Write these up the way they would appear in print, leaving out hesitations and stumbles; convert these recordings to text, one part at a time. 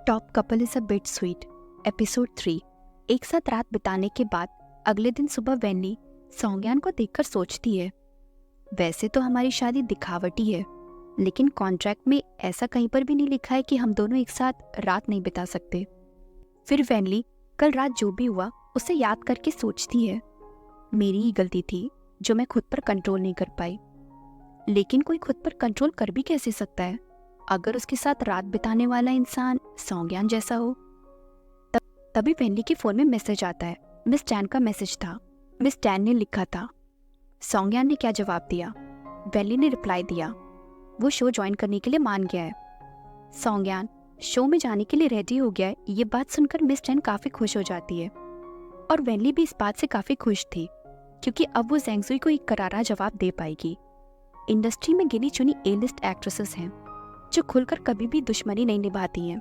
Top couple is a bit sweet episode 3। एक साथ रात बिताने के बाद अगले दिन सुबह वैनली सौंज्ञान को देखकर सोचती है, वैसे तो हमारी शादी दिखावटी है, लेकिन कॉन्ट्रैक्ट में ऐसा कहीं पर भी नहीं लिखा है कि हम दोनों एक साथ रात नहीं बिता सकते। फिर वैनली कल रात जो भी हुआ उसे याद करके सोचती है, मेरी ही गलती थी जो मैं खुद पर कंट्रोल नहीं कर पाई। लेकिन कोई खुद पर कंट्रोल कर भी कैसे सकता है अगर उसके साथ रात बिताने वाला इंसान सौंज्ञान जैसा हो। तभी वैनली के फोन में मैसेज आता है। मिस टैन का मैसेज था। मिस टैन ने लिखा था। सौंज्ञान ने क्या जवाब दिया? वैनली ने रिप्लाई दिया, वो शो ज्वाइन करने के लिए मान गया है। सौंज्ञान शो में जाने के लिए रेडी हो गया है। ये बात सुनकर मिस टैन काफी खुश हो जाती है और वैनली भी इस बात से काफी खुश थी क्योंकि अब वो ज़ेंगज़ुई को एक करारा जवाब दे पाएगी। इंडस्ट्री में गिनी चुनी ए लिस्ट एक्ट्रेसेस हैं जो खुलकर कभी भी दुश्मनी नहीं निभाती हैं,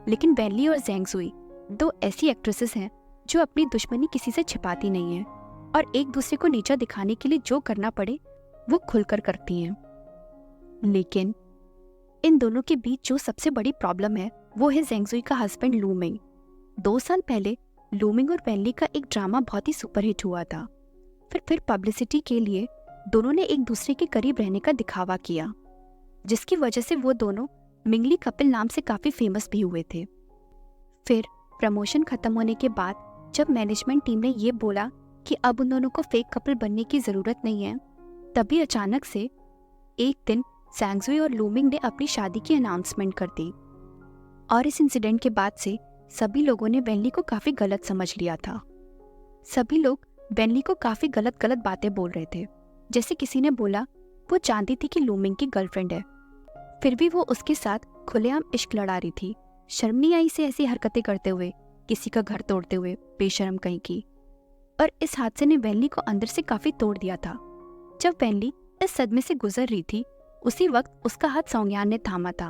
लेकिन वैनली और ज़ेंगज़ुई दो ऐसी एक्ट्रेसेस हैं जो अपनी दुश्मनी किसी से छिपाती नहीं हैं और एक दूसरे को नीचा दिखाने के लिए जो करना पड़े वो खुलकर करती हैं। लेकिन इन दोनों के बीच जो सबसे बड़ी प्रॉब्लम है वो है ज़ेंगज़ुई का हस्बैंड लू मिंग। 2 साल पहले लू मिंग और वैनली का एक ड्रामा बहुत ही सुपरहिट हुआ था। फिर पब्लिसिटी के लिए दोनों ने एक दूसरे के करीब रहने का दिखावा किया, जिसकी वजह से वो दोनों मिंगली कपिल नाम से काफी फेमस भी हुए थे। फिर प्रमोशन खत्म होने के बाद जब मैनेजमेंट टीम ने ये बोला कि अब उन दोनों को फेक कपल बनने की जरूरत नहीं है, तभी अचानक से एक दिन ज़ेंगज़ुई और लू मिंग ने अपनी शादी की अनाउंसमेंट कर दी। और इस इंसिडेंट के बाद से सभी लोगों ने वैनली को काफी गलत समझ लिया था। सभी लोग वैनली को काफी गलत बातें बोल रहे थे। जैसे किसी ने बोला वो जानती थी कि लू मिंग की गर्लफ्रेंड है, फिर भी वो उसके साथ खुलेआम इश्क लड़ा रही थी। शर्म नहीं आई से ऐसी हरकतें करते हुए, किसी का घर तोड़ते हुए, बेशर्म कहीं की। और इस हादसे ने वैनली को अंदर से काफी तोड़ दिया था। जब वैनली इस सदमे से गुजर रही थी उसी वक्त उसका हाथ सौंज्ञान ने थामा था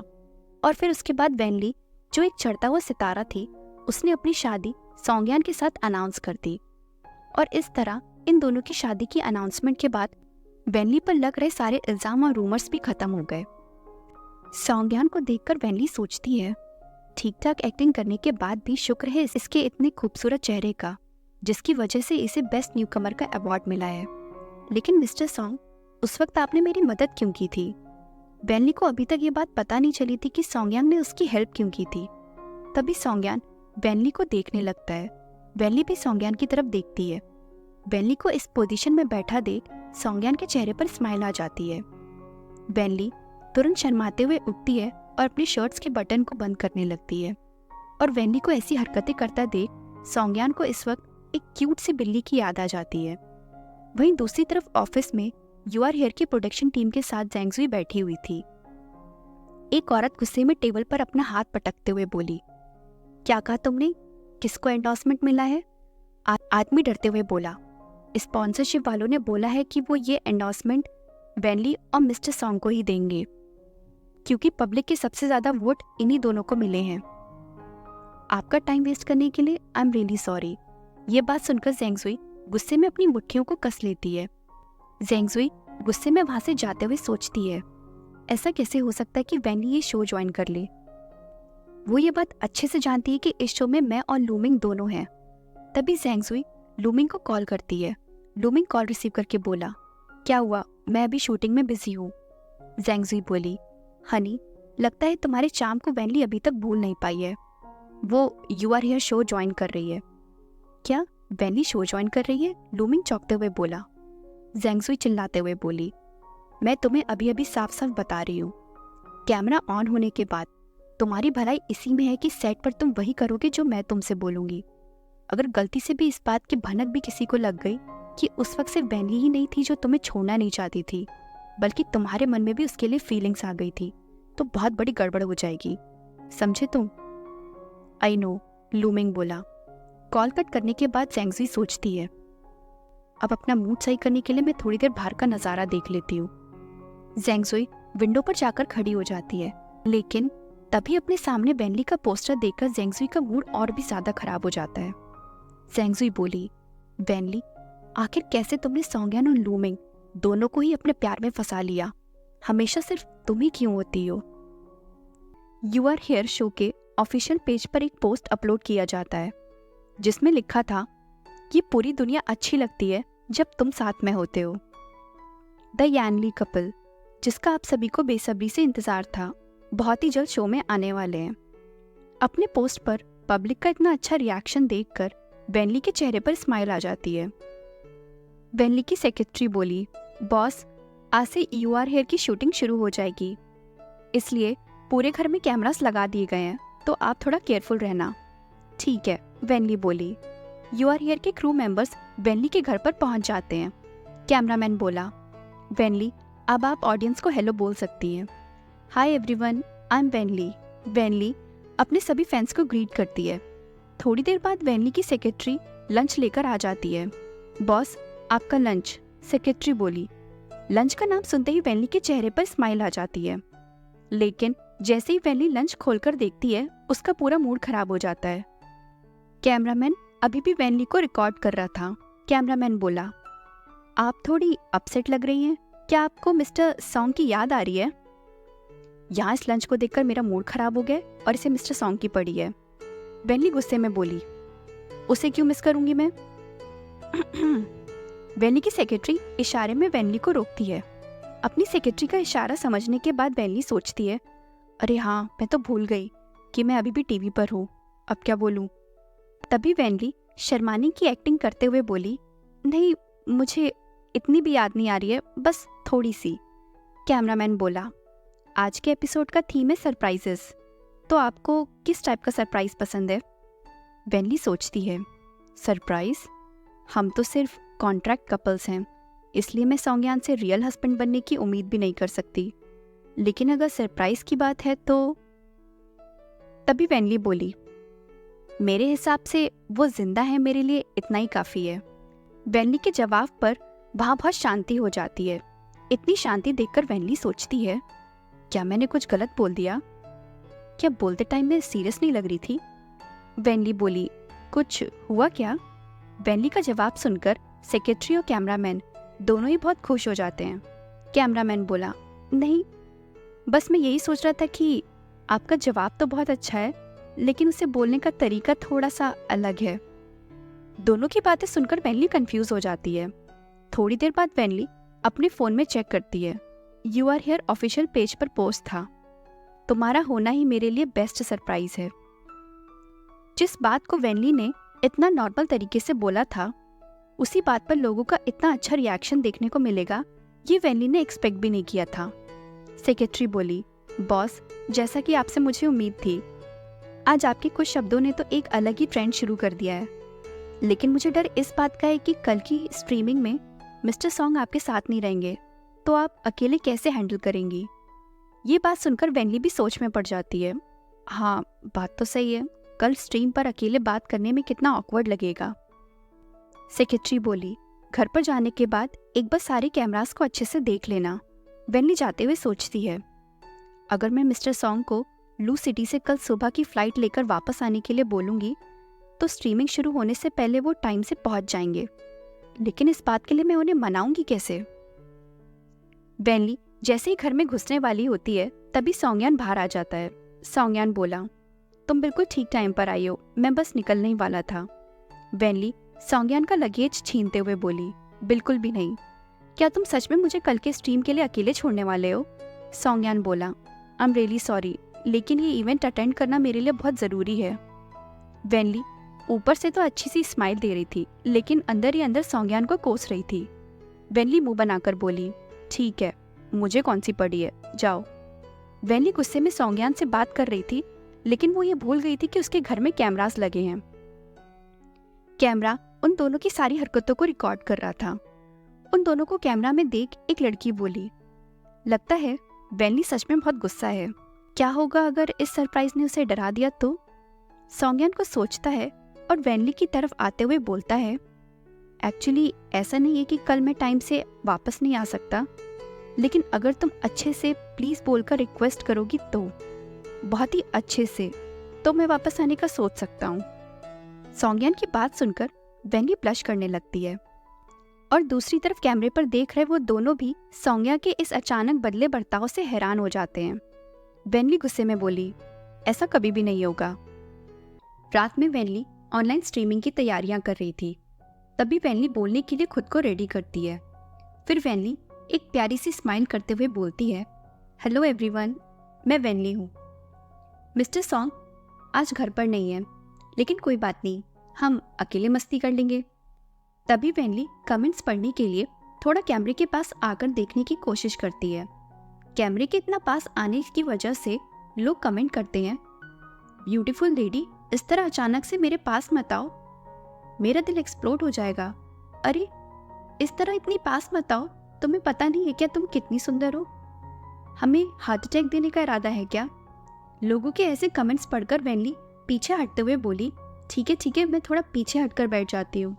और फिर उसके बाद वैनली जो एक चढ़ता हुआ सितारा थी उसने अपनी शादी सौंज्ञान के साथ अनाउंस कर दी। और इस तरह इन दोनों की शादी की अनाउंसमेंट के बाद वैनली पर लग रहे सारे इल्जाम और रूमर्स भी खत्म हो गए। सौंज्ञान को देखकर वैनली सोचती है, ठीक ठाक एक्टिंग करने के बाद भी शुक्र है इसके इतने खूबसूरत चेहरे का, जिसकी वजह से इसे बेस्ट न्यूकमर का अवार्ड मिला है। लेकिन मिस्टर सॉन्ग, उस वक्त आपने मेरी मदद क्यों की थी? वैनली को अभी तक ये बात पता नहीं चली थी कि सौंज्ञान ने उसकी हेल्प क्यों की थी। तभी सौंज्ञान वैनली को देखने लगता है। वैनली भी सौंज्ञान की तरफ देखती है। वैनली को इस पोजीशन में बैठा देख सौंज्ञान के चेहरे पर स्माइल आ जाती है। वैनली तुरंत शर्माते हुए उठती है और अपनी शर्ट्स के बटन को बंद करने लगती है। और वैनली को ऐसी हरकतें करता देख सौंज्ञान को इस वक्त एक क्यूट सी बिल्ली की याद आ जाती है। वहीं दूसरी तरफ ऑफिस में यू आर हियर की प्रोडक्शन टीम के साथ ज़ेंगज़ुई बैठी हुई थी। एक औरत गुस्से में टेबल पर अपना हाथ पटकते हुए बोली, क्या कहा तुमने? किसको एंडोर्समेंट मिला है? आदमी डरते हुए बोला, स्पॉन्सरशिप वालों ने बोला है कि वो ये एंडोर्समेंट वैनली और मिस्टर सॉन्ग को ही देंगे क्योंकि पब्लिक के सबसे ज्यादा वोट इन्हीं दोनों को मिले हैं। आपका टाइम वेस्ट करने के लिए आई एम रियली सॉरी। ये बात सुनकर ज़ेंगज़ुई गुस्से में अपनी मुट्ठियों को कस लेती है। ज़ेंगज़ुई गुस्से में वहां से जाते हुए सोचती है, ऐसा कैसे हो सकता है कि वैनली ये शो ज्वाइन कर ले? वो ये बात अच्छे से जानती है कि इस शो में मैं और लू मिंग दोनों हैं। तभी ज़ेंगज़ुई लू मिंग को कॉल करती है। लू मिंग कॉल रिसीव करके बोला, क्या हुआ? मैं अभी शूटिंग में बिजी हूँ। ज़ेंगज़ुई बोली, हनी, लगता है तुम्हारे चार्म को वैनली अभी तक भूल नहीं पाई है। वो you are here show join कर रही है। क्या वैनली शो ज्वाइन कर रही है? लू मिंग चौंकते हुए बोला। ज़ेंगज़ुई चिल्लाते हुए बोली, मैं तुम्हें अभी अभी साफ साफ बता रही हूँ, कैमरा ऑन होने के बाद तुम्हारी भलाई इसी में है कि सेट पर तुम वही करोगे जो मैं तुमसे बोलूंगी। अगर गलती से भी इस बात की भनक भी किसी को लग गई कि उस वक्त सिर्फ वैनली ही नहीं थी जो तुम्हें छोड़ना नहीं चाहती थी, बल्कि तुम्हारे मन में भी उसके लिए फीलिंग्स आ गई थी, तो बहुत बड़ी गड़बड़ हो जाएगी, समझे तुम? आई नो, लू मिंग बोला। कॉल कट करने के बाद ज़ेंगज़ुई सोचती है, अब अपना मूड सही करने के लिए मैं थोड़ी देर बाहर का नज़ारा देख लेती हूँ। ज़ेंगज़ुई विंडो पर जाकर खड़ी हो जाती है, लेकिन तभी अपने सामने वैनली का पोस्टर देखकर ज़ेंगज़ुई का मूड और भी ज्यादा खराब हो जाता है। ज़ेंगज़ुई बोली, वैनली, आखिर कैसे तुमने सौंज्ञान और लू मिंग दोनों को ही अपने प्यार में फंसा लिया? हमेशा सिर्फ तुम ही क्यों होती हो? यू आर हियर शो के ऑफिशियल पेज पर एक पोस्ट अपलोड किया जाता है जिसमें लिखा था, ये पूरी दुनिया अच्छी लगती है जब तुम साथ में होते हो। द यानली कपल, जिसका आप सभी को बेसब्री से इंतजार था, बहुत ही जल्द शो में आने वाले हैं। अपने पोस्ट पर पब्लिक का इतना अच्छा रिएक्शन देखकर वेनली के चेहरे पर स्माइल आ जाती है। वेनली की सेक्रेटरी बोली, बॉस, आज से यू आर हेयर की शूटिंग शुरू हो जाएगी, इसलिए पूरे घर में कैमरास लगा दिए गए हैं, तो आप थोड़ा केयरफुल रहना। ठीक है, वेनली बोली। यू आर हेयर के क्रू मेंबर्स वेनली के घर पर पहुंच जाते हैं। कैमरामैन बोला, वेनली, अब आप ऑडियंस को हेलो बोल सकती हैं। Hi everyone, I am vainly. Vainly अपने सभी फैंस को ग्रीट करती है। थोड़ी देर बाद वेनली की सेक्रेटरी लंच लेकर आ जाती है। बॉस, आपका लंच, सेक्रेटरी बोली। लंच का नाम सुनते ही वेनली के चेहरे पर स्माइल आ जाती है, लेकिन जैसे ही वेनली लंच खोलकर देखती है, उसका पूरा मूड खराब हो जाता है। कैमरामैन अभी भी वेनली को रिकॉर्ड कर रहा था। कैमरामैन बोला, आप थोड़ी अपसेट लग रही हैं, क्या आपको मिस्टर सॉन्ग की याद आ रही है? यहाँ इस लंच को देखकर मेरा मूड खराब हो गया और इसे मिस्टर सॉन्ग की पड़ी है। वेनली गुस्से में बोली, उसे क्यों मिस करूंगी मैं? वेनली की सेक्रेटरी इशारे में वेनली को रोकती है। अपनी सेक्रेटरी का इशारा समझने के बाद वेनली सोचती है, अरे हाँ, मैं तो भूल गई कि मैं अभी भी टीवी पर हूँ, अब क्या बोलूँ। तभी वेनली शर्माने की एक्टिंग करते हुए बोली, नहीं, मुझे इतनी भी याद नहीं आ रही है, बस थोड़ी सी। कैमरामैन बोला, आज के एपिसोड का थीम है सरप्राइजेस, तो आपको किस टाइप का सरप्राइज पसंद है? वेनली सोचती है, सरप्राइज? हम तो सिर्फ कॉन्ट्रैक्ट कपल्स हैं, इसलिए मैं सौंग्यान से रियल हस्बैंड बनने की उम्मीद भी नहीं कर सकती, लेकिन अगर सरप्राइज की बात है तो। तभी वेनली बोली, मेरे हिसाब से वो जिंदा है, मेरे लिए इतना ही काफ़ी है। वेनली के जवाब पर वहाँ बहुत शांति हो जाती है। इतनी शांति देखकर वेनली सोचती है, क्या मैंने कुछ गलत बोल दिया? क्या बोलते टाइम मैं सीरियस नहीं लग रही थी? वेनली बोली, कुछ हुआ क्या? वेनली का जवाब सुनकर सेक्रेटरी और कैमरामैन दोनों ही बहुत खुश हो जाते हैं। कैमरामैन बोला, नहीं, बस मैं यही सोच रहा था कि आपका जवाब तो बहुत अच्छा है, लेकिन उसे बोलने का तरीका थोड़ा सा अलग है। दोनों की बातें सुनकर वेनली कंफ्यूज हो जाती है। थोड़ी देर बाद वेनली अपने फ़ोन में चेक करती है। You are here official page पर पोस्ट था, तुम्हारा होना ही मेरे लिए बेस्ट सरप्राइज है। जिस बात को वेनली ने इतना नॉर्मल तरीके से बोला था, उसी बात पर लोगों का इतना अच्छा रिएक्शन देखने को मिलेगा, ये वेनली ने एक्सपेक्ट भी नहीं किया था। सेक्रेटरी बोली, बॉस, जैसा कि आपसे मुझे उम्मीद थी, आज आपके कुछ शब्दों ने तो एक अलग ही ट्रेंड शुरू कर दिया है, लेकिन मुझे डर इस बात का है कि कल की स्ट्रीमिंग में मिस्टर सॉन्ग आपके साथ नहीं रहेंगे, तो आप अकेले कैसे हैंडल करेंगी? ये बात सुनकर वेनली भी सोच में पड़ जाती है। हाँ, बात तो सही है, कल स्ट्रीम पर अकेले बात करने में कितना ऑकवर्ड लगेगा। सेक्रेटरी बोली, घर पर जाने के बाद एक बार सारे कैमरास को अच्छे से देख लेना। वेनली जाते हुए सोचती है, अगर मैं मिस्टर सॉन्ग को लू सिटी से कल सुबह की फ्लाइट लेकर वापस आने के लिए बोलूँगी, तो स्ट्रीमिंग शुरू होने से पहले वो टाइम से पहुँच जाएंगे, लेकिन इस बात के लिए मैं उन्हें मनाऊंगी कैसे? वेनली जैसे ही घर में घुसने वाली होती है, तभी सौंग्यान बाहर आ जाता है। सौंग्यान बोला, तुम बिल्कुल ठीक टाइम पर आई हो, मैं बस निकलने ही वाला था। वेनली सौंग्यान का लगेज छीनते हुए बोली, बिल्कुल भी नहीं। क्या तुम सच में मुझे कल के स्ट्रीम के लिए अकेले छोड़ने वाले हो? सौंग्यान बोला, आई एम रियली सॉरी, लेकिन ये इवेंट अटेंड करना मेरे लिए बहुत ज़रूरी है। वेनली ऊपर से तो अच्छी सी स्माइल दे रही थी, लेकिन अंदर ही अंदर सौंग्यान को कोस रही थी। वेनली मुंह बनाकर बोली, ठीक है, मुझे कौन सी पड़ी है, जाओ। वेनली गुस्से में सौंग्यान से बात कर रही थी, लेकिन वो ये भूल गई थी कि उसके घर में कैमरास लगे हैं। कैमरा उन दोनों की सारी हरकतों को रिकॉर्ड कर रहा था। उन दोनों को कैमरा में देख एक लड़की बोली, लगता है वेनली सच में बहुत गुस्सा है, क्या होगा अगर इस सरप्राइज ने उसे डरा दिया तो? सौंग्यान को सोचता है और वेनली की तरफ आते हुए बोलता है, एक्चुअली ऐसा नहीं है कि कल मैं टाइम से वापस नहीं आ सकता, लेकिन अगर तुम अच्छे से प्लीज़ बोलकर रिक्वेस्ट करोगी तो, बहुत ही अच्छे से, तो मैं वापस आने का सोच सकता हूँ। सौंग्यान की बात सुनकर वेनली ब्लश करने लगती है और दूसरी तरफ कैमरे पर देख रहे वो दोनों भी सौंग्या के इस अचानक बदले बर्ताव से हैरान हो जाते हैं। वेनली गुस्से में बोली, ऐसा कभी भी नहीं होगा। रात में वैनली ऑनलाइन स्ट्रीमिंग की तैयारियां कर रही थी। तभी वैनली बोलने के लिए खुद को रेडी करती है। फिर वैनली एक प्यारी सी स्माइल करते हुए बोलती है, हेलो एवरीवन, मैं वैनली हूँ। मिस्टर सॉन्ग आज घर पर नहीं है, लेकिन कोई बात नहीं, हम अकेले मस्ती कर लेंगे। तभी वैनली कमेंट्स पढ़ने के लिए थोड़ा कैमरे के पास आकर देखने की कोशिश करती है। कैमरे के इतना पास आने की वजह से लोग कमेंट करते हैं, ब्यूटीफुल लेडी, इस तरह अचानक से मेरे पास मत आओ, मेरा दिल एक्सप्लोड हो जाएगा। अरे इस तरह इतनी पास मत आओ, तुम्हें पता नहीं है क्या तुम कितनी सुंदर हो? हमें हार्ट अटैक देने का इरादा है क्या? लोगों के ऐसे कमेंट्स पढ़कर वैनली पीछे हटते हुए बोली, ठीक है, मैं थोड़ा पीछे हटकर बैठ जाती हूँ।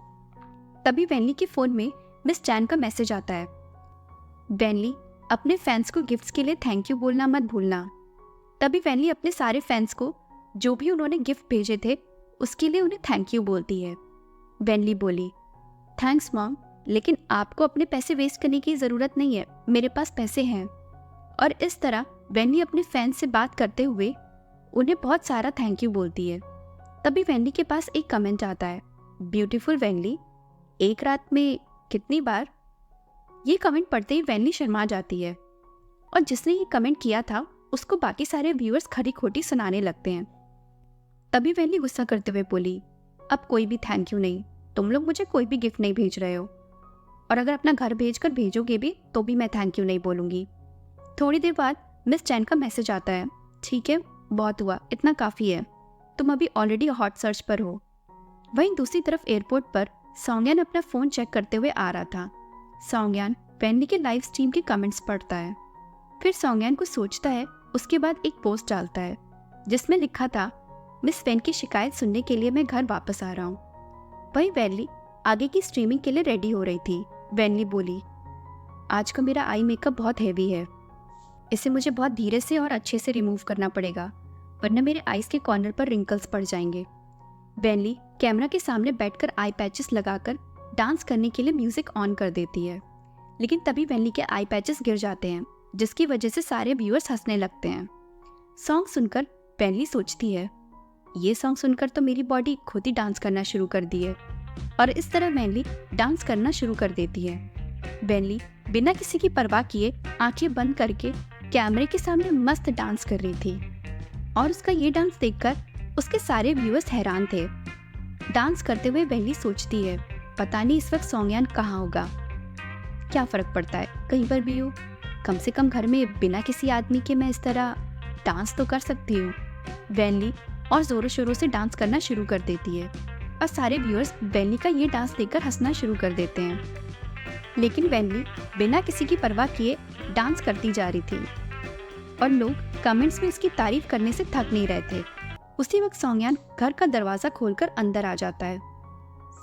तभी वैनली के फ़ोन में मिस चैन का मैसेज आता है, वैनली अपने फैंस को गिफ्ट्स के लिए थैंक यू बोलना मत भूलना। तभी वैनली अपने सारे फैंस को जो भी उन्होंने गिफ्ट भेजे थे उसके लिए उन्हें थैंक यू बोलती है। वैनली बोली, थैंक्स मॉम, लेकिन आपको अपने पैसे वेस्ट करने की ज़रूरत नहीं है, मेरे पास पैसे हैं। और इस तरह वैनली अपने फैंस से बात करते हुए उन्हें बहुत सारा थैंक यू बोलती है। तभी वैनली के पास एक कमेंट आता है, ब्यूटीफुल वैनली, एक रात में कितनी बार? ये कमेंट पढ़ते ही वैनली शर्मा जाती है और जिसने ये कमेंट किया था उसको बाकी सारे व्यूअर्स खरी खोटी सुनाने लगते हैं। तभी वैनली गुस्सा करते हुए बोली, अब कोई भी थैंक यू नहीं, तुम लोग मुझे कोई भी गिफ्ट नहीं भेज रहे हो, और अगर अपना घर भेजकर भेजोगे भी तो भी मैं थैंक यू नहीं बोलूँगी। थोड़ी देर बाद मिस चैन का मैसेज आता है, ठीक है, बहुत हुआ, इतना काफ़ी है, तुम अभी ऑलरेडी हॉट सर्च पर हो। वहीं दूसरी तरफ एयरपोर्ट पर सॉन्गयान अपना फ़ोन चेक करते हुए आ रहा था। सॉन्गयान वैनली के लाइव स्ट्रीम के कमेंट्स पढ़ता है। फिर सॉन्गयान कुछ सोचता है, उसके बाद एक पोस्ट डालता है जिसमें लिखा था, मिस वैन की शिकायत सुनने के लिए मैं घर वापस आ रहा हूँ। वहीं वैनली आगे की स्ट्रीमिंग के लिए रेडी हो रही थी। वैनली बोली, आज का मेरा आई मेकअप बहुत हैवी है, इसे मुझे बहुत धीरे से और अच्छे से रिमूव करना पड़ेगा, वरना मेरे आईज के कॉर्नर पर रिंकल्स पड़ जाएंगे। वैनली कैमरा के सामने बैठकर आई पैचेस लगाकर डांस करने के लिए म्यूजिक ऑन कर देती है, लेकिन तभी वैनली के आई पैचेस गिर जाते हैं, जिसकी वजह से सारे व्यूअर्स हंसने लगते हैं। सॉन्ग सुनकर वैनली सोचती है, ये सॉन्ग सुनकर तो मेरी बॉडी खुद ही डांस करना शुरू कर दी है, और इस तरह वैनली डांस करना शुरू कर देती है। वैनली बिना किसी की परवाह किए आंखें बंद करके कैमरे के सामने मस्त डांस कर रही थी, और उसका ये डांस देखकर उसके सारे व्यूअर्स हैरान थे। डांस करते हुए वैनली सोचती है, पता नहीं इस वक्त सॉन्गयान कहाँ होगा, क्या फर्क पड़ता है, कहीं पर भी हो, कम से कम घर में बिना किसी आदमी के मैं इस तरह डांस तो कर सकती हूँ। वैनली और जोरों शोरों से डांस करना शुरू कर देती है और सारे व्यूअर्स वैनली का ये डांस देखकर हंसना शुरू कर देते हैं। लेकिन वैनली बिना किसी की परवाह किए डांस करती जा रही थी और लोग कमेंट्स में इसकी तारीफ करने से थक नहीं रहे थे। उसी वक्त सॉन्गयान घर का दरवाजा खोलकर अंदर आ जाता है।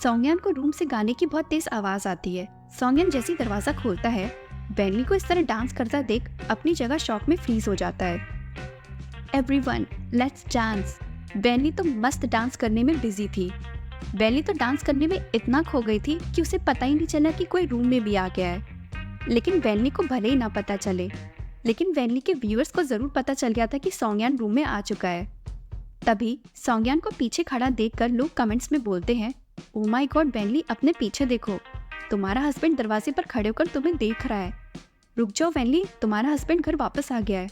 सॉन्गयान को रूम से गाने की बहुत तेज आवाज आती है। सॉन्गयान जैसे ही दरवाजा खोलता है, वैनली को इस तरह डांस करता देख अपनी जगह शॉक में फ्रीज हो जाता है। Everyone let's dance. वैनली तो मस्त डांस करने में बिजी थी। वैनली तो डांस करने में इतना खो गई थी कि उसे पता ही नहीं चला कि कोई रूम में भी आ गया है। लेकिन वैनली को भले ही ना पता चले, लेकिन वैनली के व्यूअर्स को जरूर पता चल गया था कि सॉन्गयान रूम में आ चुका है। तभी सॉन्गयान को पीछे खड़ा देखकर लोग कमेंट्स में बोलते हैं, ओ माय गॉड वैनली, अपने पीछे देखो, तुम्हारा हस्बैंड दरवाजे पर खड़े होकर तुम्हें देख रहा है। रुक जाओ वैनली, तुम्हारा हस्बैंड घर वापस आ गया है।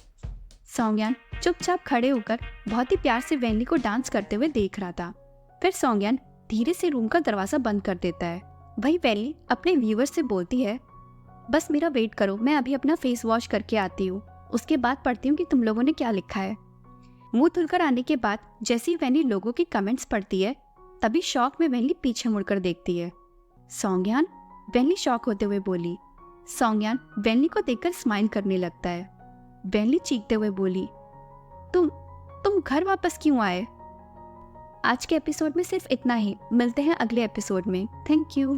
सॉन्गयान चुपचाप खड़े होकर बहुत ही प्यार से वैनली को डांस करते हुए देख रहा था। फिर सॉन्गयान धीरे से रूम का दरवाजा बंद कर देता है। वही वैनली अपने व्यूअर्स से बोलती है, बस मेरा वेट करो, मैं अभी अपना फेस वॉश करके आती हूँ, उसके बाद पढ़ती हूँ कि तुम लोगों ने क्या लिखा है। मुंह धुलकर आने के बाद जैसे ही वैनली लोगों की कमेंट्स पढ़ती है, तभी शौक में वैनली पीछे मुड़कर देखती है। सॉन्गयान, वैनली शॉक होते हुए बोली। सॉन्गयान वैनली को देखकर स्माइल करने लगता है। वैनली चीखते हुए बोली, तुम घर वापस क्यों आए? आज के एपिसोड में सिर्फ इतना ही, मिलते हैं अगले एपिसोड में। Thank you.